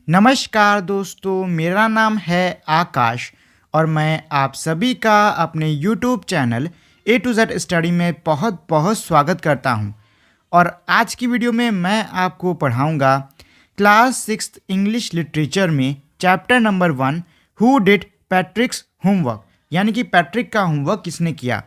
नमस्कार दोस्तों, मेरा नाम है आकाश और मैं आप सभी का अपने YouTube channel A to Z study में बहुत बहुत स्वागत करता हूं। और आज की वीडियो में मैं आपको पढ़ाऊंगा क्लास 6 इंग्लिश लिटरेचर में chapter number 1 who did पैट्रिक्स homework, यानी कि पैट्रिक का होमवर्क किसने किया।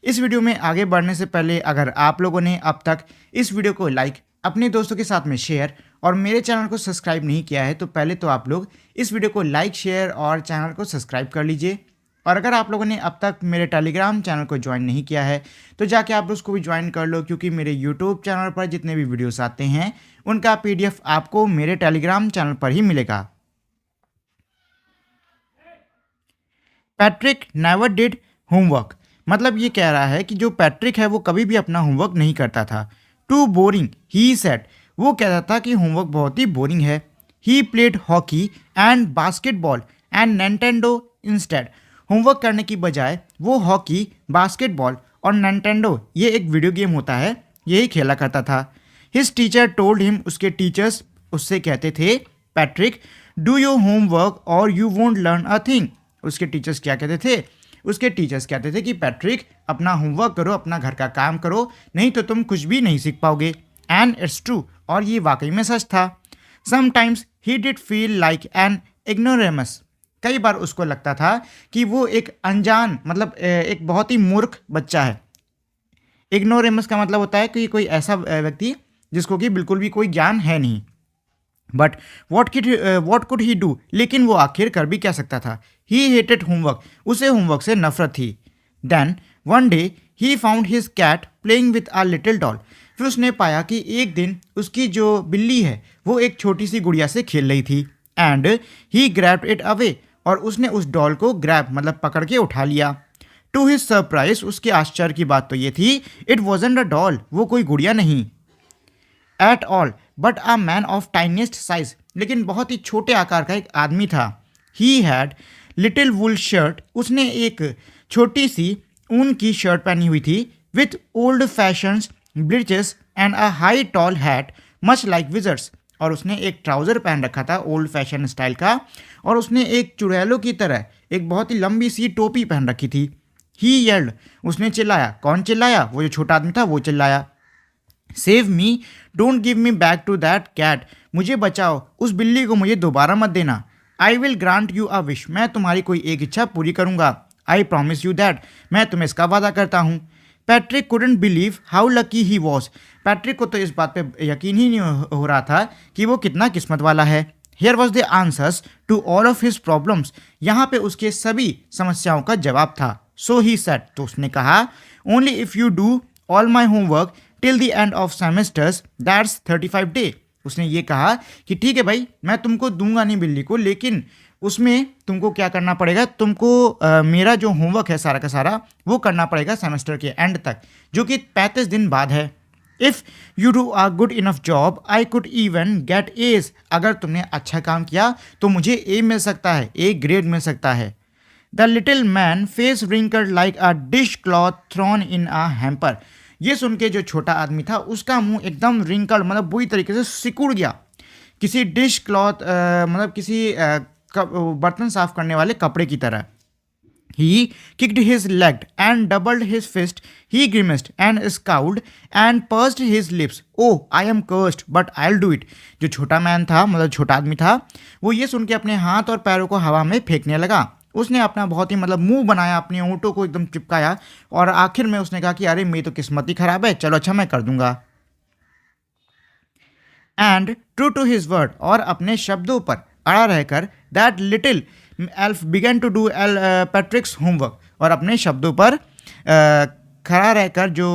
इस वीडियो में आगे बढ़ने से पहले अगर आप लोगों ने अब तक इस वीडियो को लाइक, अपने दोस्तों के साथ में शेयर और मेरे चैनल को सब्सक्राइब नहीं किया है तो पहले तो आप लोग इस वीडियो को लाइक, शेयर और चैनल को सब्सक्राइब कर लीजिए। और अगर आप लोगों ने अब तक मेरे टेलीग्राम चैनल को ज्वाइन नहीं किया है तो जाके आप उसको भी ज्वाइन कर लो, क्योंकि मेरे यूट्यूब चैनल पर जितने भी वीडियोस आते हैं उनका PDF आपको मेरे टेलीग्राम चैनल पर ही मिलेगा। पैट्रिक नेवर डिड होमवर्क, मतलब ये कह रहा है कि जो पैट्रिक है वो कभी भी अपना होमवर्क नहीं करता था। टू बोरिंग ही सेड, वो कहता था कि होमवर्क बहुत ही बोरिंग है। He played hockey and basketball and Nintendo instead, homework करने की बजाय वो हॉकी, बास्केटबॉल और निंटेंडो, ये एक वीडियो गेम होता है, यही खेला करता था। हिज टीचर टोल्ड हिम, उसके टीचर्स उससे कहते थे, पैट्रिक डू योर होमवर्क और you won't learn a thing. उसके टीचर्स क्या कहते थे? उसके टीचर्स कहते थे कि पैट्रिक अपना होमवर्क करो, अपना घर का काम करो, नहीं तो तुम कुछ भी नहीं सीख पाओगे। एंड इट्स ट्रू, और ये वाकई में सच था। Sometimes he did feel like an ignoramus, कई बार उसको लगता था कि वो एक अनजान, मतलब एक बहुत ही मूर्ख बच्चा है। इग्नोरेमस का मतलब होता है कि कोई ऐसा व्यक्ति जिसको कि बिल्कुल भी कोई ज्ञान है नहीं। But what could he do, लेकिन वो आखिर कर भी क्या सकता था। ही हेटेड होमवर्क, उसे होमवर्क से नफरत थी। Then one day he found his cat playing with a little doll, फिर उसने पाया कि एक दिन उसकी जो बिल्ली है वो एक छोटी सी गुड़िया से खेल रही थी। And he grabbed it away, और उसने उस डॉल को ग्रैब मतलब पकड़ के उठा लिया। टू हिज सरप्राइज, उसके आश्चर्य की बात तो ये थी, इट वॉजंट अ डॉल, वो कोई गुड़िया नहीं at all but a man of tiniest size, लेकिन बहुत ही छोटे आकार का एक आदमी था। He had little wool shirt, उसने एक छोटी सी ऊन की शर्ट पहनी हुई थी, with old fashion breeches and a high tall hat much like wizards, और उसने एक ट्राउज़र पहन रखा था ओल्ड फैशन स्टाइल का, और उसने एक चुड़ैलों की तरह एक बहुत ही लंबी सी टोपी पहन रखी थी। ही येल्ड, उसने चिल्लाया। कौन चिल्लाया? वो जो छोटा आदमी था वो चिल्लाया। Save me, don't give me back to that cat, मुझे बचाओ, उस बिल्ली को मुझे दोबारा मत देना। I will grant you a wish, मैं तुम्हारी कोई एक इच्छा पूरी करूंगा। आई प्रॉमिस यू दैट, मैं तुम्हें इसका वादा करता हूँ। Patrick couldn't believe how lucky he was, Patrick को तो इस बात पे यकीन ही नहीं हो रहा था कि वो कितना किस्मत वाला है। Here was the answers to all of his problems, यहाँ पे उसके सभी समस्याओं का जवाब था। सो ही सेड, तो उसने कहा, only if you do all my homework till the end of semesters that's 35 day, उसने ये कहा कि ठीक है भाई, मैं तुमको दूंगा नहीं बिल्ली को, लेकिन उसमें तुमको क्या करना पड़ेगा, तुमको मेरा जो होमवर्क है सारा का सारा वो करना पड़ेगा सेमेस्टर के एंड तक, जो कि 35 दिन बाद है। If you do a good enough job I could even get A's, अगर तुमने अच्छा काम किया तो मुझे ए मिल सकता है, ए ग्रेड मिल सकता है। The little man face wrinkled like a dish cloth thrown in a hamper, ये सुन के जो छोटा आदमी था उसका मुंह एकदम रिंकल, मतलब बुरी तरीके से सिकुड़ गया, किसी डिश क्लॉथ मतलब किसी बर्तन साफ करने वाले कपड़े की तरह। He kicked his leg and doubled his fist, he grimaced and scowled and pursed his lips, oh I am cursed but I will do it. जो छोटा मैन था, मतलब छोटा आदमी था, वो ये सुन के अपने हाथ और पैरों को हवा में फेंकने लगा। उसने अपना बहुत ही मतलब मुंह बनाया, अपने होंठों को एकदम चिपकाया, और आखिर में उसने कहा कि अरे मेरी तो किस्मत ही खराब है, चलो अच्छा मैं कर दूंगा। And true to his word, और अपने शब्दों पर अड़ा रहकर, that little elf began to do Patrick's homework, और अपने शब्दों पर खड़ा रहकर जो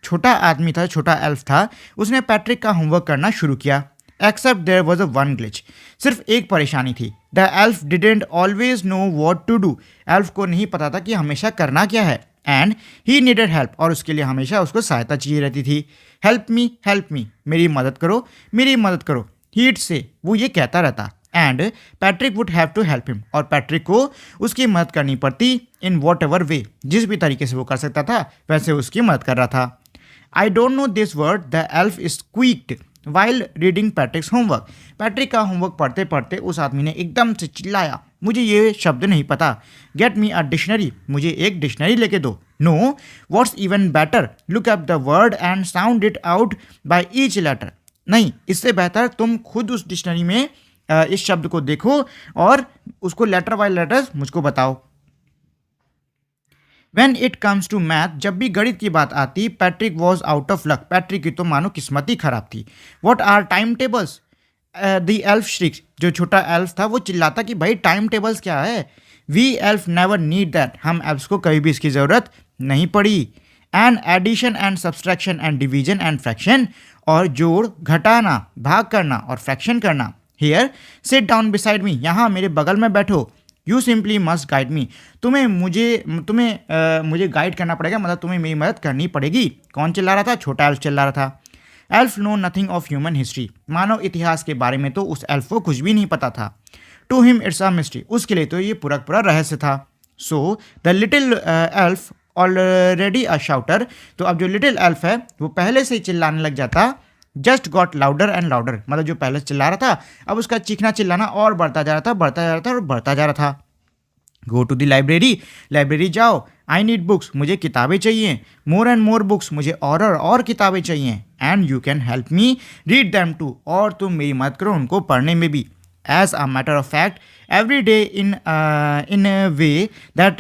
छोटा आदमी था, छोटा एल्फ था, उसने पैट्रिक का होमवर्क करना शुरू किया। Except there was a one glitch, सिर्फ एक परेशानी थी। The elf didn't always know what to do, elf को नहीं पता था कि हमेशा करना क्या है। एंड ही नीडेड हेल्प, और उसके लिए हमेशा उसको सहायता चाहिए रहती थी। हेल्प मी, मेरी मदद करो, मेरी मदद करो, हीट से वो ये कहता रहता। And Patrick would have to help him, और पैट्रिक को उसकी मदद करनी पड़ती इन वॉट एवर वे, जिस भी तरीके से वो कर सकता था वैसे उसकी मदद कर रहा था। I don't know this word, the elf squeaked, while reading Patrick's homework. Patrick का होमवर्क पढ़ते पढ़ते उस आदमी ने एकदम से चिल्लाया, मुझे ये शब्द नहीं पता, गेट मी अ डिक्शनरी, मुझे एक डिक्शनरी लेके दो। No, what's even better, look up the word and sound it out by each letter. नहीं, इससे बेहतर तुम खुद उस डिक्शनरी में इस शब्द को देखो और उसको लेटर बाय लेटर मुझको बताओ। When it comes to math, जब भी गणित की बात आती, Patrick was out of luck, Patrick की तो मानो किस्मत ही खराब थी। What are time tables, the elf shrieks, जो छोटा एल्फ था वो चिल्लाता कि भाई टाइम टेबल्स क्या है। We elf never need that, हम एल्फ्स को कभी भी इसकी ज़रूरत नहीं पड़ी। And addition and subtraction and division and fraction, और जोड़ घटाना, भाग करना और फ्रैक्शन करना। Here sit down beside me, यहाँ मेरे बगल में बैठो। You simply must guide me, मुझे गाइड करना पड़ेगा, मतलब तुम्हें मेरी मदद करनी पड़ेगी। कौन चिल्ला रहा था? छोटा एल्फ चिल्ला रहा था। Elf know nothing of human history, मानव इतिहास के बारे में तो उस एल्फ को कुछ भी नहीं पता था। To him it's a mystery, उसके लिए तो ये पूरा पूरा रहस्य था। So the little elf already a shouter, तो अब जो लिटिल एल्फ है वो पहले से ही चिल्लाने लग जाता। Just got louder and louder, मतलब जो पहले चिल्ला रहा था अब उसका चीखना चिल्लाना और बढ़ता जा रहा था, बढ़ता जा रहा था और बढ़ता जा रहा था। Go to the library, library जाओ। आई नीड बुक्स, मुझे किताबें चाहिए। मोर एंड मोर बुक्स, मुझे और किताबें चाहिए। And you can help me read them too, और तुम मेरी मदद करो उनको पढ़ने में भी। As a matter of fact every day in a way that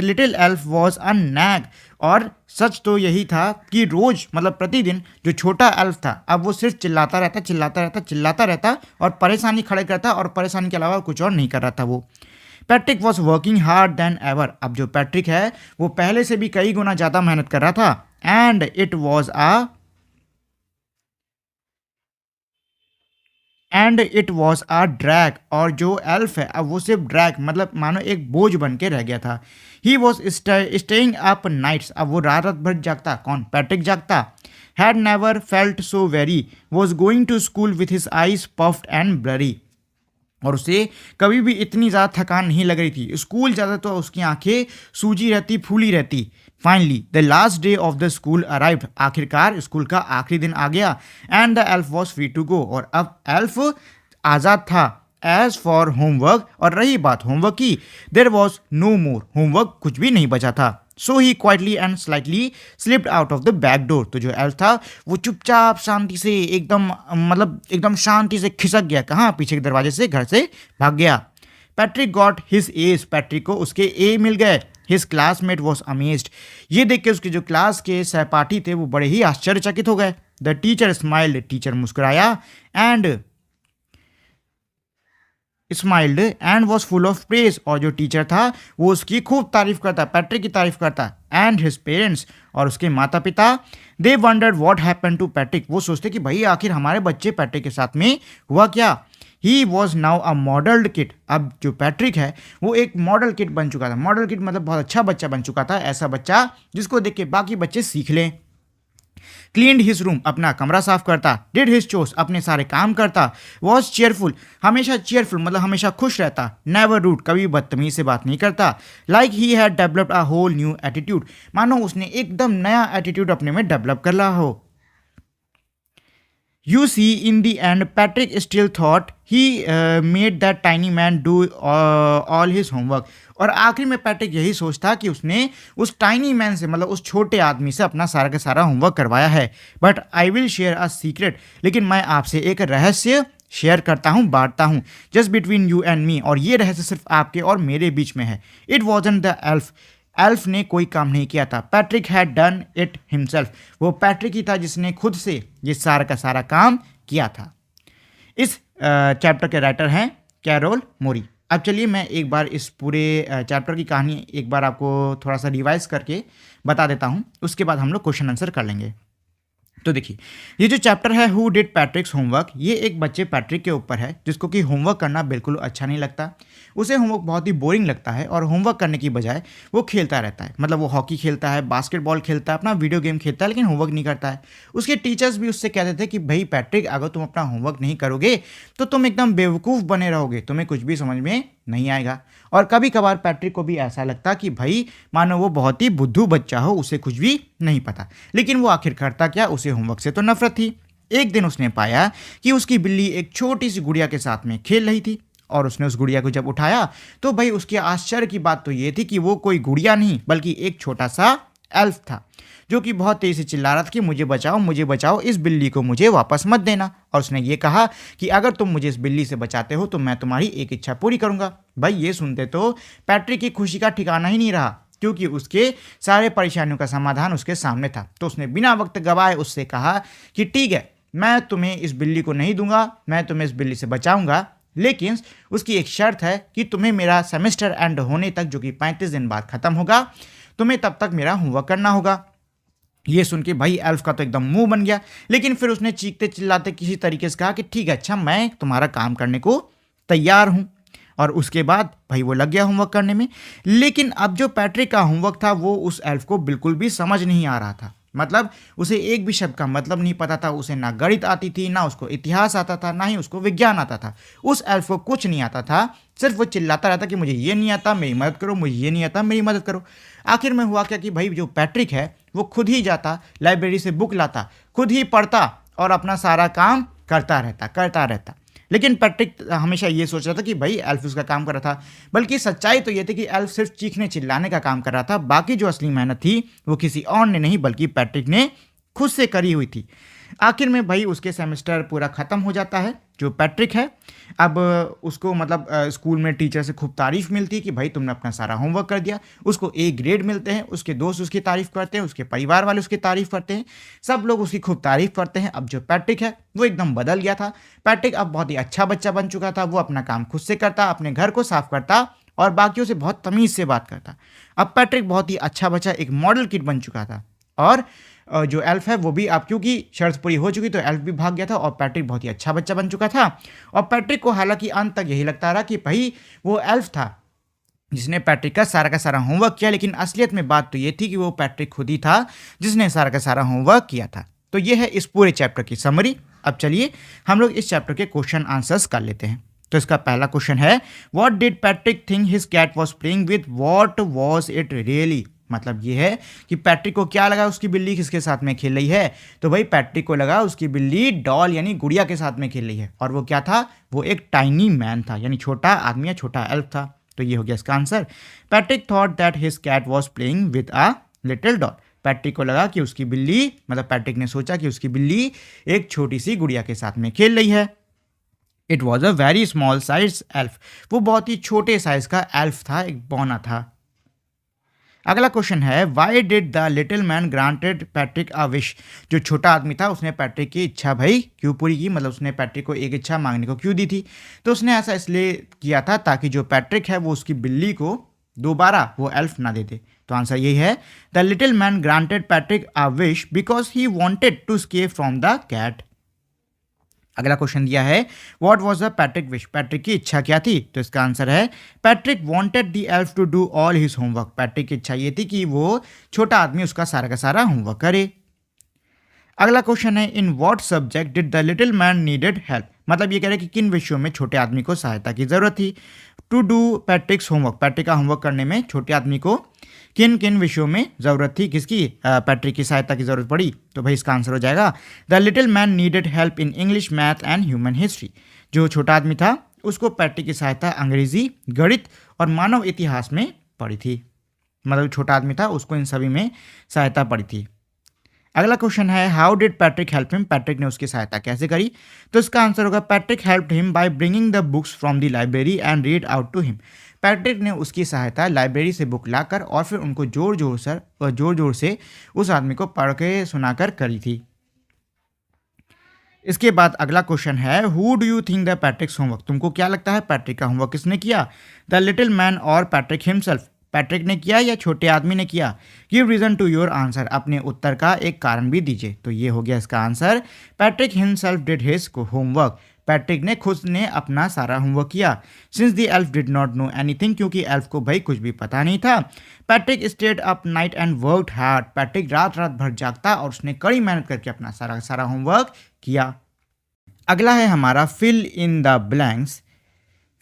little elf was a nag, और सच तो यही था कि रोज मतलब प्रतिदिन जो छोटा एल्फ था अब वो सिर्फ चिल्लाता रहता और परेशानी खड़े करता, और परेशानी के अलावा कुछ और नहीं कर रहा था वो। Patrick was working hard then ever, अब जो पैट्रिक है वो पहले से भी कई गुना ज़्यादा मेहनत कर रहा था। And it was a drag, और जो एल्फ है अब वो सिर्फ ड्रैग मतलब मानो एक बोझ बन के रह गया था। He was staying up nights, अब वो रात भर जागता। कौन? पैट्रिक जागता। Had never felt so weary, was going to school with his eyes puffed and blurry, और उसे कभी भी इतनी ज़्यादा थकान नहीं लग रही थी। स्कूल ज़्यादा तो उसकी आंखें सूजी रहती, फूली रहती। Finally the last day of the school arrived, आखिरकार स्कूल का आखिरी दिन आ गया। And the elf was free to go, और अब एल्फ आज़ाद था। एज फॉर होमवर्क, और रही बात होमवर्क की, there was no more, homework कुछ भी नहीं बचा था। So he quietly and slightly slipped out of the back door, तो जो एल्फ था वो चुपचाप शांति से एकदम शांति से खिसक गया। कहाँ? पीछे के दरवाजे से घर से भाग गया। Patrick got his age, Patrick को उसके ए मिल गए। हिज क्लासमेट वॉज अमेज्ड, ये देख के उसके जो क्लास के सहपाठी थे वो बड़े ही आश्चर्यचकित हो गए। द टीचर स्माइल्ड, टीचर मुस्कुराया। And was full of praise, और जो टीचर था वो उसकी खूब तारीफ करता, पैट्रिक की तारीफ करता। एंड हिज पेरेंट्स, और उसके माता पिता, they wondered what happened to Patrick, वो सोचते कि भाई आखिर हमारे बच्चे पैट्रिक के साथ में हुआ क्या। He was now a modelled kid, अब जो पैट्रिक है वो एक मॉडल किड बन चुका था। मॉडल किड मतलब बहुत अच्छा बच्चा बन चुका था, ऐसा बच्चा जिसको देख के बाकी बच्चे सीख लें। क्लीन्ड हिज रूम, अपना कमरा साफ करता। डिड हिज चोर्स, अपने सारे काम करता। वॉज चेयरफुल, हमेशा चेयरफुल मतलब हमेशा खुश रहता। नेवर रूड, कभी बदतमीज से बात नहीं करता। Like he had developed a whole new attitude, मानो उसने एकदम नया एटीट्यूड अपने में डेवलप कर रहा हो। You see, in the end, Patrick still thought he made that tiny man do all his homework. और आखिर में पैट्रिक यही सोचता कि उसने उस टाइनी मैन से मतलब उस छोटे आदमी से अपना सारा का सारा होमवर्क करवाया है। But I will share a secret, लेकिन मैं आपसे एक रहस्य शेयर करता हूँ, बांटता हूँ। जस्ट बिटवीन यू एंड मी, और ये रहस्य सिर्फ आपके और मेरे बीच में है। It wasn't the elf, elf ने कोई काम नहीं किया था। Patrick had done it himself, वो पैट्रिक ही था जिसने खुद से ये सारा का सारा काम किया था। इस चैप्टर के राइटर हैं कैरोल मोरी। अब चलिए मैं एक बार इस पूरे चैप्टर की कहानी एक बार आपको थोड़ा सा रिवाइज करके बता देता हूँ, उसके बाद हम लोग क्वेश्चन आंसर कर लेंगे। तो देखिए, ये जो चैप्टर है हु डिड पैट्रिक्स होमवर्क, ये एक बच्चे पैट्रिक के ऊपर है जिसको कि होमवर्क करना बिल्कुल अच्छा नहीं लगता। उसे होमवर्क बहुत ही बोरिंग लगता है और होमवर्क करने की बजाय वो खेलता रहता है। मतलब वो हॉकी खेलता है, बास्केटबॉल खेलता है, अपना वीडियो गेम खेलता है, लेकिन होमवर्क नहीं करता है। उसके टीचर्स भी उससे कहते थे कि भाई पैट्रिक, अगर तुम अपना होमवर्क नहीं करोगे तो तुम एकदम बेवकूफ़ बने रहोगे, तुम्हें कुछ भी समझ में नहीं आएगा। और कभी कभार पैट्रिक को भी ऐसा लगता कि भाई मानो वो बहुत ही बुद्धू बच्चा हो, उसे कुछ भी नहीं पता। लेकिन वो आखिर करता क्या, उसे होमवर्क से तो नफरत थी। एक दिन उसने पाया कि उसकी बिल्ली एक छोटी सी गुड़िया के साथ में खेल रही थी और उसने उस गुड़िया को जब उठाया तो भाई उसके आश्चर्य की बात तो ये थी कि वो कोई गुड़िया नहीं बल्कि एक छोटा सा एल्फ था जो कि बहुत तेजी से चिल्ला रहा था कि मुझे बचाओ, इस बिल्ली को मुझे वापस मत देना। और उसने ये कहा कि अगर तुम मुझे इस बिल्ली से बचाते हो तो मैं तुम्हारी एक इच्छा पूरी करूंगा। भाई ये सुनते तो पैट्रिक की खुशी का ठिकाना ही नहीं रहा क्योंकि उसके सारे परेशानियों का समाधान उसके सामने था। तो उसने बिना वक्त गवाए उससे कहा कि ठीक है, मैं तुम्हें इस बिल्ली को नहीं दूंगा, मैं तुम्हें इस बिल्ली से बचाऊंगा, लेकिन उसकी एक शर्त है कि तुम्हें मेरा सेमेस्टर एंड होने तक जो कि 35 दिन बाद खत्म होगा, तुम्हें तब तक मेरा होमवर्क करना होगा। ये सुन के भाई एल्फ का तो एकदम मुंह बन गया, लेकिन फिर उसने चीखते चिल्लाते किसी तरीके से कहा कि ठीक है, अच्छा मैं तुम्हारा काम करने को तैयार हूँ। और उसके बाद भाई वो लग गया होमवर्क करने में। लेकिन अब जो पैट्रिक का होमवर्क था वो उस एल्फ को बिल्कुल भी समझ नहीं आ रहा था। मतलब उसे एक भी शब्द का मतलब नहीं पता था। उसे ना गणित आती थी, ना उसको इतिहास आता था, ना ही उसको विज्ञान आता था। उस एल्फ को कुछ नहीं आता था, सिर्फ वो चिल्लाता रहता कि मुझे ये नहीं आता, मेरी मदद करो, मुझे ये नहीं आता, मेरी मदद करो। आखिर में हुआ क्या कि भाई जो पैट्रिक है वो खुद ही जाता, लाइब्रेरी से बुक लाता, खुद ही पढ़ता और अपना सारा काम करता रहता। लेकिन पैट्रिक हमेशा ये सोच रहा था कि भाई एल्फ उसका काम कर रहा था, बल्कि सच्चाई तो ये थी कि एल्फ सिर्फ चीखने चिल्लाने का काम कर रहा था। बाकी जो असली मेहनत थी वो किसी और ने नहीं बल्कि पैट्रिक ने खुद से करी हुई थी। आखिर में भाई उसके सेमेस्टर पूरा ख़त्म हो जाता है। जो पैट्रिक है अब उसको मतलब स्कूल में टीचर से खूब तारीफ़ मिलती है कि भाई तुमने अपना सारा होमवर्क कर दिया। उसको ए ग्रेड मिलते हैं, उसके दोस्त उसकी तारीफ़ करते हैं, उसके परिवार वाले उसकी तारीफ़ करते हैं, सब लोग उसकी खूब तारीफ़ करते हैं। अब जो पैट्रिक है वो एकदम बदल गया था। पैट्रिक अब बहुत ही अच्छा बच्चा बन चुका था। वो अपना काम खुद से करता, अपने घर को साफ करता और बाकियों से बहुत तमीज़ से बात करता। अब पैट्रिक बहुत ही अच्छा बच्चा, एक मॉडल किड बन चुका था। और जो एल्फ है वो भी अब क्योंकि शर्त पूरी हो चुकी तो एल्फ भी भाग गया था और पैट्रिक बहुत ही अच्छा बच्चा बन चुका था। और पैट्रिक को हालांकि अंत तक यही लगता रहा कि भाई वो एल्फ था जिसने पैट्रिक का सारा होमवर्क किया, लेकिन असलियत में बात तो ये थी कि वो पैट्रिक खुद ही था जिसने सारा का सारा होमवर्क किया था। तो ये है इस पूरे चैप्टर की समरी। अब चलिए हम लोग इस चैप्टर के क्वेश्चन आंसर्स कर लेते हैं। तो इसका पहला क्वेश्चन है, what did Patrick think his cat was playing with, what was it really. मतलब ये है कि पैट्रिक को क्या लगा उसकी बिल्ली किसके साथ में खेल रही है। तो भाई पैट्रिक को लगा उसकी बिल्ली डॉल यानी गुड़िया के साथ में खेल रही है। और वो क्या था, वो एक टाइनी मैन था, यानी छोटा आदमी या छोटा एल्फ था। तो ये हो गया इसका answer. Patrick thought that his cat was playing with a little doll. Patrick को लगा कि उसकी बिल्ली, मतलब पैट्रिक ने सोचा कि उसकी बिल्ली एक छोटी सी गुड़िया के साथ में खेल रही है। It was a very small size elf. वो बहुत ही छोटे साइज का एल्फ था, एक बौना था। अगला क्वेश्चन है, why did the little man granted Patrick a wish. जो छोटा आदमी था उसने पैट्रिक की इच्छा भाई क्यों पूरी की, मतलब उसने पैट्रिक को एक इच्छा मांगने को क्यों दी थी। तो उसने ऐसा इसलिए किया था ताकि जो पैट्रिक है वो उसकी बिल्ली को दोबारा वो एल्फ ना दे दे। तो आंसर यही है, the little man granted Patrick a wish because he wanted to escape from the cat. अगला क्वेश्चन दिया है, what was the Patrick wish. Patrick की इच्छा क्या थी। तो इसका आंसर है, Patrick wanted the elf to do all his homework. Patrick की इच्छा ये थी कि वो छोटा आदमी उसका सारा का सारा होमवर्क करे। अगला क्वेश्चन है, in what subject did the little man needed help. मतलब ये कह रहे हैं कि किन विषयों में छोटे आदमी को सहायता की जरूरत थी। To do Patrick's homework, Patrick का होमवर्क करने में छोटे आदमी को किन किन विषयों में ज़रूरत थी, किसकी, पैट्रिक की सहायता की ज़रूरत पड़ी। तो भाई इसका आंसर हो जाएगा, the little man needed help in English, math and human history. जो छोटा आदमी था उसको पैट्रिक की सहायता अंग्रेजी, गणित और मानव इतिहास में पड़ी थी। मतलब छोटा आदमी था उसको इन सभी में सहायता पड़ी थी। अगला क्वेश्चन है, how did Patrick help him. Patrick ने उसकी सहायता कैसे करी। तो इसका आंसर होगा, Patrick helped him by bringing the books from the library and read out to him. Patrick ने उसकी सहायता लाइब्रेरी से बुक लाकर और फिर उनको जोर जोर से उस आदमी को पढ़ के सुनाकर करी थी। इसके बाद अगला क्वेश्चन है, who do you think the Patrick's homework. तुमको क्या लगता है पैट्रिक का होमवर्क किसने किया, द लिटिल मैन और पैट्रिक हिमसेल्फ। पैट्रिक ने किया या छोटे आदमी ने किया। Give reason to your answer, अपने उत्तर का एक कारण भी दीजिए। तो ये हो गया इसका answer, Patrick himself did his homework. Patrick ने खुद ने अपना सारा होमवर्क किया। Since the elf did not know anything, क्योंकि एल्फ को भाई कुछ भी पता नहीं था। Patrick stayed up night and worked hard. Patrick रात भर जागता और उसने कड़ी मेहनत करके अपना सारा होमवर्क किया। अगला है हमारा fill in the blanks.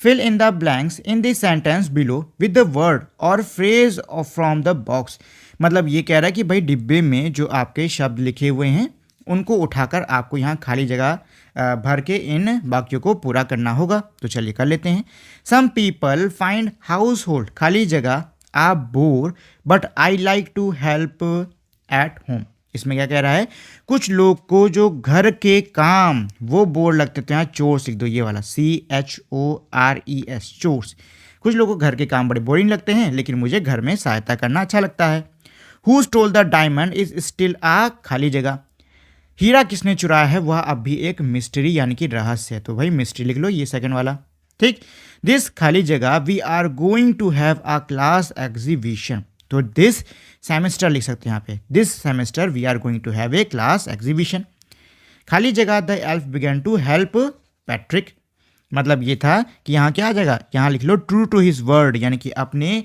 Fill in the blanks in the sentence below with the word or phrase from the box। मतलब ये कह रहा है कि भाई डिब्बे में जो आपके शब्द लिखे हुए हैं उनको उठाकर आपको यहाँ खाली जगह भर के इन वाक्यों को पूरा करना होगा। तो चलिए कर लेते हैं। Some people find household खाली जगह आप bore but I like to help at home. इसमें क्या कह रहा है, कुछ लोग को जो घर के काम वो बोर लगते, तो यहाँ चोर्स लिख दो, ये वाला CHORES चोर्स। कुछ लोगों को घर के काम बड़े बोरिंग लगते हैं, लेकिन मुझे घर में सहायता करना अच्छा लगता है। Who stole the diamond is still a खाली जगह। हीरा किसने चुराया है वह अब भी एक मिस्ट्री यानी कि रहस्य है। तो भाई मिस्ट्री लिख लो, ये सेकंड वाला। ठीक। दिस खाली जगह we are going to have a class exhibition. तो दिस सेमेस्टर लिख सकते हैं यहाँ पे, this semester we are going to have a class exhibition. खाली जगह the elf began to help Patrick. मतलब ये था कि यहाँ क्या आ जाएगा, यहाँ लिख लो ट्रू टू हिज वर्ड, यानी कि अपने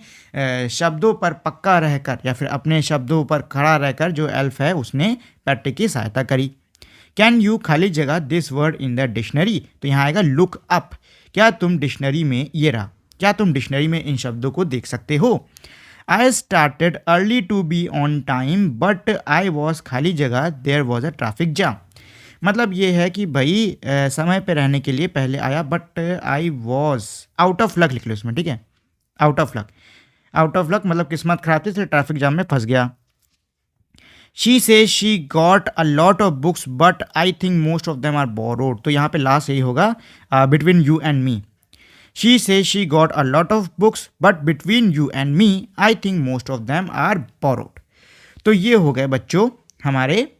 शब्दों पर पक्का रहकर या फिर अपने शब्दों पर खड़ा रहकर जो एल्फ है उसने पैट्रिक की सहायता करी। कैन यू खाली जगह this word in the dictionary. तो यहाँ आएगा लुक अप। क्या तुम डिक्शनरी में, ये रहा, क्या तुम डिक्शनरी में इन शब्दों को देख सकते हो। I started early to be on time but I was खाली जगह there was a traffic jam. मतलब ये है कि भाई समय पे रहने के लिए पहले आया but I was out of luck लिख लो इसमें। ठीक है, out of luck, out of luck मतलब किस्मत खराब थी, इसलिए ट्रैफिक जाम में फंस गया। She said she got a lot of books but I think most of them are borrowed. तो यहाँ पे लास्ट यही होगा, between you and me. She said she got a lot of books but between you and me I think most of them are borrowed. तो ये हो गए बच्चों हमारे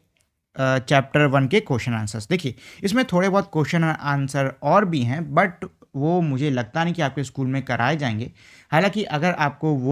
चैप्टर 1 के क्वेश्चन आंसर्स। देखिए इसमें थोड़े बहुत क्वेश्चन आंसर और भी हैं, बट वो मुझे लगता नहीं कि आपके स्कूल में कराए जाएंगे। हालांकि अगर आपको वो